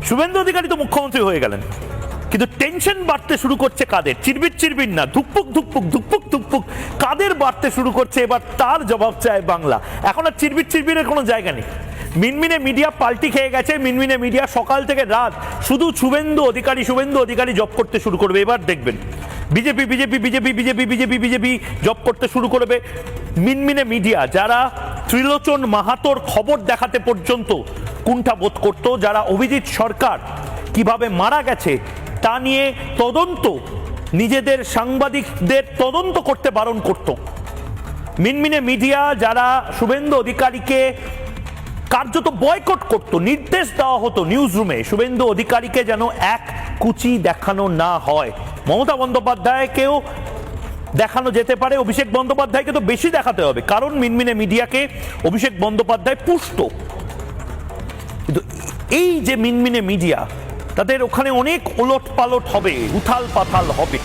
শুভেন্দু অধিকারী তো মুখ্যমন্ত্রী হয়ে গেলেন, কিন্তু টেনশন বাড়তে শুরু করছে কাদের? চিরবির চিরবির না, ধুকপুক ধুকপুক ধুকপুক ধুকপুক কাদের বাড়তে শুরু করছে? এবার তার জবাব চায় বাংলা। এখন আর চিরবির চিরবিরের কোনো জায়গা নেই। মিনমিনে মিডিয়া পাল্টি খেয়ে গেছে। মিনমিনে মিডিয়া সকাল থেকে রাত শুধু শুভেন্দু অধিকারী জব করতে শুরু করবে। এবার দেখবেন BJP BJP BJP BJP BJP BJP job করতে শুরু করবে। মিনমিনে মিডিয়া যারা ত্রিলোচন মাহাতোর খবর দেখাতে পর্যন্ত কুণ্ঠা বোধ করতো, যারা অভিজিৎ সরকার কিভাবে মারা গেছে তা নিয়ে তদন্ত, নিজেদের সাংবাদিকদের তদন্ত করতে বারণ করত, মিনমিনে মিডিয়া যারা শুভেন্দু অধিকারীকে কার্যত বয়কট করত, নির্দেশ দেওয়া হতো নিউজ রুমে শুভেন্দু অধিকারীকে যেন এক কুচি দেখানো না হয়। মমতা বন্দ্যোপাধ্যায়কেও দেখানো যেতে পারে, অভিষেক বন্দ্যোপাধ্যায়কে তো বেশি দেখাতে হবে, কারণ মিনমিনে মিডিয়াকে অভিষেক বন্দ্যোপাধ্যায় পুষ্ট। কিন্তু এই যে মিনমিনে মিডিয়া, তাদের ওখানে অনেক ওলট পালট হবে, উথাল পাথাল হবে।